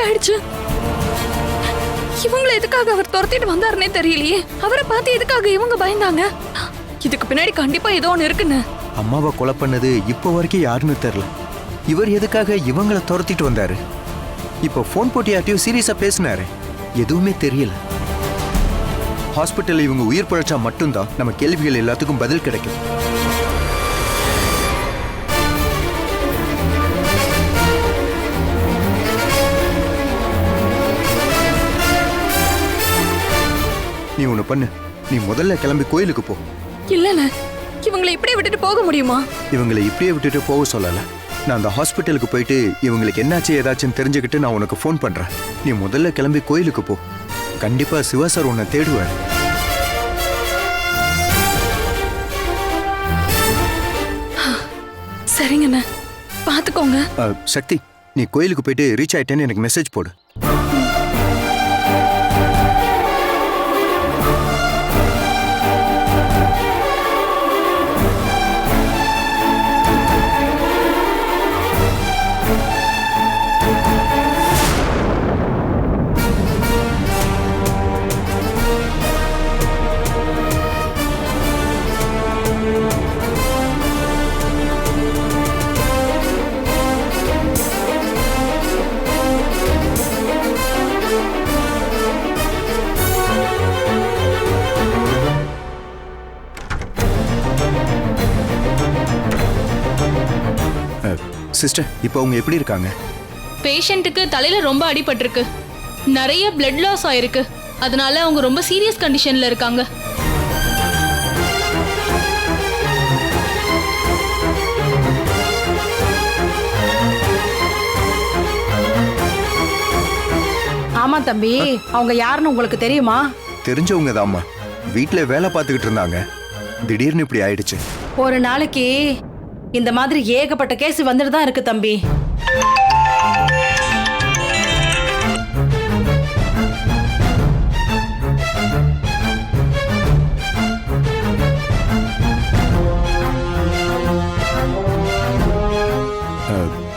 ஆயிடுச்சு. இவங்களை எதுக்காக அவர் துரத்திட்டு வந்தாருன்னே தெரியலையே. அவரை பார்த்து எதுக்காக இவங்க பயந்தாங்க? இதுக்கு பின்னாடி கண்டிப்பா ஏதோ ஒண்ணு இருக்குன்னு. அம்மாவை கொலை பண்ணது இப்போ வரைக்கும் யாருன்னு தெரியல. இவர் எதுக்காக இவங்களை துரத்திட்டு வந்தாரு? இப்போ போன் போட்டு யார்ட்டையும் சீரியஸா பேசினாரு. எதுவுமே தெரியல. ஹாஸ்பிட்டல்ல இவங்க உயிர் பிழைச்சா மட்டும்தான் நம்ம கேள்விகள் எல்லாத்துக்கும் பதில் கிடைக்கும். நீ ஒண்ணு பண்ணு. நீ முதல்ல கிளம்பி கோயிலுக்கு போ. இல்ல, இவங்களை இப்படியே விட்டுட்டு போக முடியுமா? இவங்களை இப்படியே விட்டுட்டு போக சொல்லல. நான் அந்த ஹாஸ்பிட்டலுக்கு போயிட்டு இவங்களுக்கு என்னாச்சு ஏதாச்சும் தெரிஞ்சுக்கிட்டு நான் உனக்கு ஃபோன் பண்றேன். நீ முதல்ல கிளம்பி கோயிலுக்கு போ. கண்டிப்பா சிவா சார் உன்னை தேடுவார். சரிங்கண்ணா, பாத்துக்கோங்க. சக்தி, நீ கோயிலுக்கு போயிட்டு ரீச் ஆயிட்டேன்னு எனக்கு மெசேஜ் போடு. சிஸ்டர், இப்போ அவங்க எப்படி இருக்காங்க? பேஷண்ட்டுக்கு தலையில ரொம்ப அடிபட்டிருக்கு. நிறைய பிளட் லாஸ் ஆயிருக்கு. அதனால அவங்க ரொம்ப சீரியஸ் கண்டிஷன்ல இருக்காங்க. ஆமா தம்பி, அவங்க யாருன்னு உங்களுக்கு தெரியுமா? தெரிஞ்சவங்க தான்மா. வீட்டில் வேலை பார்த்துக்கிட்டு இருந்தாங்க. திடீர்னு இப்படி ஆயிடுச்சு. ஒரு நாளைக்கு இந்த மாதிரி ஏகப்பட்ட கேஸ் வந்துட்டு தான் இருக்கு தம்பி.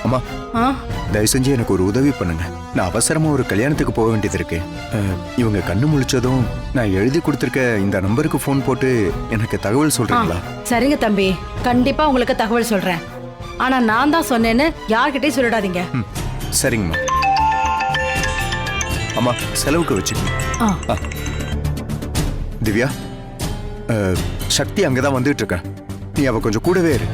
அம்மா, தயவு செஞ்சு எனக்கு ஒரு உதவி பண்ணுங்க. நான் அவசரமா ஒரு கல்யாணத்துக்கு போக வேண்டியது இருக்கு. இவங்க கண்ணு முழிச்சதும் நான் எழுதி கொடுத்திருக்க இந்த நம்பருக்கு போன் போட்டு எனக்கு தகவல் சொல்றீங்களா? சரிங்க தம்பி, கண்டிப்பா உங்களுக்கு தகவல் சொல்றேன். ஆனா நான் தான் சொன்னேன்னு யார்கிட்டயும் சொல்லிடாதீங்க. சரிங்கம்மா. அம்மா, செலவுக்கு வச்சுக்கோங்க. திவ்யா, சக்தி அங்கதான் வந்துட்டு இருக்கேன். நீ அவ கொஞ்சம் கூடவே இரு.